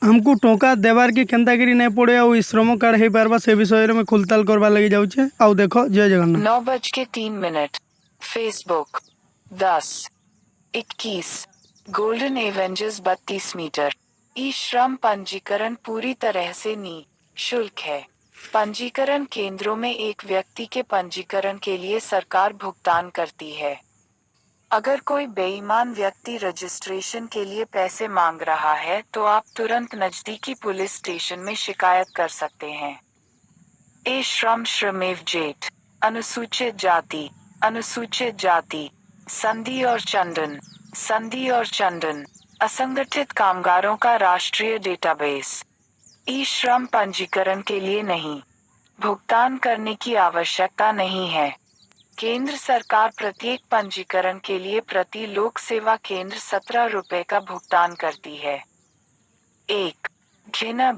हमको टोका देवार की केन्तागिरी नहीं पड़े और श्रम कार्ड हो पार्बा से विषय में खुलताल करवा लगी जाऊे। आउ देखो जय Jagannath. 9:03 Facebook 10:21 golden avengers 32 metre. E Shram पंजीकरण पूरी तरह से निःशुल्क है। पंजीकरण केंद्रों में एक व्यक्ति के पंजीकरण के लिए सरकार भुगतान करती है। अगर कोई बेईमान व्यक्ति रजिस्ट्रेशन के लिए पैसे मांग रहा है तो आप तुरंत नजदीकी पुलिस स्टेशन में शिकायत कर सकते हैं। ए श्रम श्रमेव जेठ अनुसूचित जाति संधि और चंदन असंगठित कामगारों का राष्ट्रीय डेटाबेस। ई श्रम पंजीकरण के लिए नहीं भुगतान करने की आवश्यकता नहीं है। केंद्र सरकार प्रत्येक पंजीकरण के लिए प्रति लोक सेवा केंद्र 17 रुपए का भुगतान करती है। 1 घिना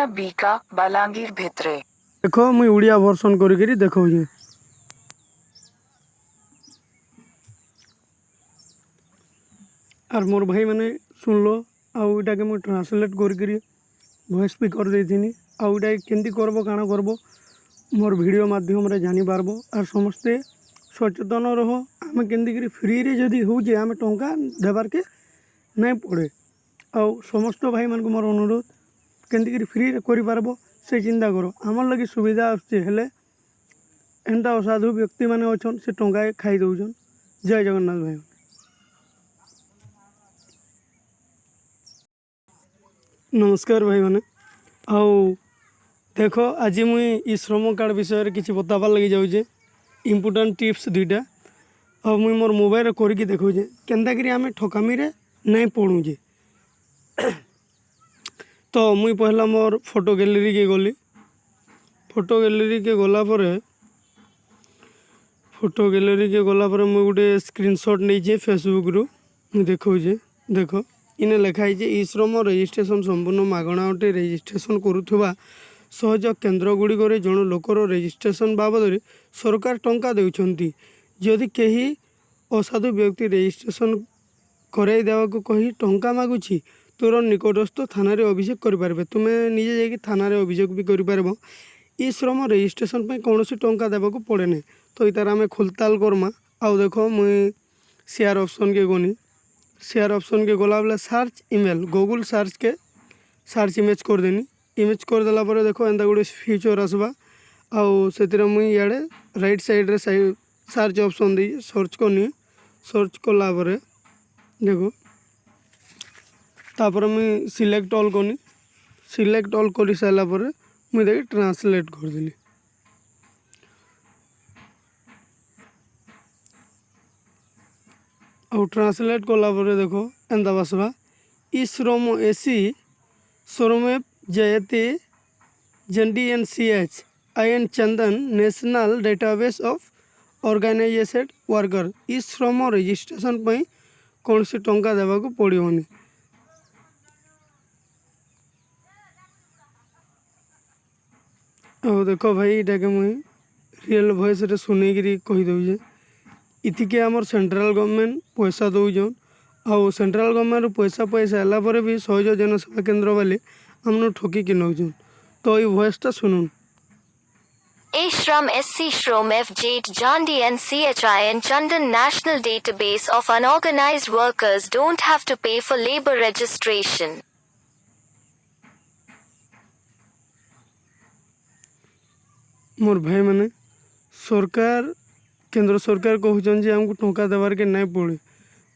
बीका बलांगीर भितरे। देखो मुई उड़िया वर्सन करी देखो ये और मोर भाई मैंने सुन लो आउटा के मुझे ट्रांसलेट करी वॉइस भी कर देथिनी आउटा केंती करबो काना करबो मोर वीडियो माध्यम रे जानी पारबो और समस्ते सचेतन रहो। आम केंती फ्री रे जदि होजे आम टंका देवार के नहीं पड़े आ समस्त भाई मान को मोर अनुरोध केंती फ्री रे करि पारबो से चिंता करो। आमर लगी सुविधा आसुचे हेले एंता असाधु व्यक्ति माने अछन से टंका खाई दउछन। जय जगन्नाथ भाई। नमस्कार भाई मैंने आओ देखो आज मुई श्रम कार्ड विषय किसी बताबार लगी जाऊे इम्पोर्टाट टिप्स दुईटा और मुई मोर मोबाइल करके देखुचे केन्ताकरी आम ठकामी रे नहीं पड़ूजे। तो मुई पहला मोर फोटो गैलरी के गली फोटो गैलरी के गलापर मुई गोटे स्क्रीनशॉट नहीं फेसबुक रु देखुचे। देखो इने लिखाई ई श्रम रजिस्ट्रेशन संपूर्ण मागणा अटे। रजिस्ट्रेशन करुवा सहयोग केन्द्र गुड़िक जन लोकर रजिस्ट्रेशन बाबद सरकार टंका देउछंती। जदि कहीं असाधु व्यक्ति रजिस्ट्रेशन कराई देवाक कही टंका मागुछि तुरंत निकटस्थ थाना रे अभियोग करें। तुम्हें निजे जाकि थाना रे अभियोग भी कर ई श्रम रजिस्ट्रेशन पे कौन टंका देवाक पड़े नहीं। तो इतार आम खुलताल करमा। आउ देखो मुई शेयर ऑप्शन के गनी शेयर ऑप्शन के गला बेले search email Google search image कर देनी। इमेज कर देला पर देखो एंता गोटे फीचर आसवा आउ से मुई इे राइट साइड रे सर्च ऑप्शन दे सर्च करनी। सर्च कला पर देखो तापर मुई सिलेक्ट ऑल करनी। सिलेक्ट ऑल कर सारा पर मुई देखिए ट्रांसलेट करदेली। और ट्रांसलेट कला पर देखो एंता बसवा ई श्रम एसी श्रमेव जयते JNCH IN चंदन national database of organisation worker. E Shram registration पर कौन सी टंका देवाक पड़ोनी। और देखो भाई इटा के मुई रियल वॉइस रे सुनिकी कहीदे इतिके आमर सेंट्रल गवर्नमेंट पैसा दौन आउ सेंट्रल गवर्नमेंट पैसा आला पर भी सहयोग जनसेवा केन्द्र वाले आमन ठकिकी नौन। तो ये वॉइसटा सुनुन। A Shram SC Shram FJ John DNCHIN Chandan National Database of Unorganized Workers don't have to pay for labor registration. मोर भाई मैंने सरकार केंद्र सरकार कहूँ जे आमको टंका देवार के नहीं पड़े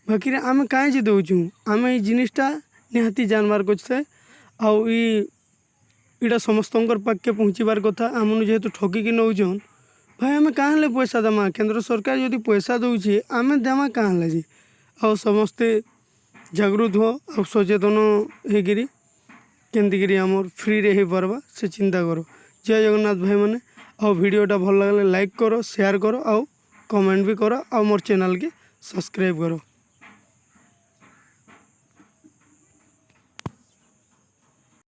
बाकी आम कहीं दौचु आम ये जिनिसटा निहाती जानबार कछे आउ इटा समस्त पाखे पहुँचबार कथा आमन जेहेतु ठकिकी नौन भाई आम कहाँ पैसा देमा केंद्र सरकार जदि पैसा दौचे आम देमा कहाँ लगे आउ समस्ते जागृत हो आ सचेतन होकर केमती आमर फ्री रे हो पार्बा से चिंता करो। जय जगन्नाथ भाई मैंने आउ वीडियोटा भल लगे लाइक करो शेयर करो आउ कमेंट भी करो आउ मोर चैनल के सब्सक्राइब करो।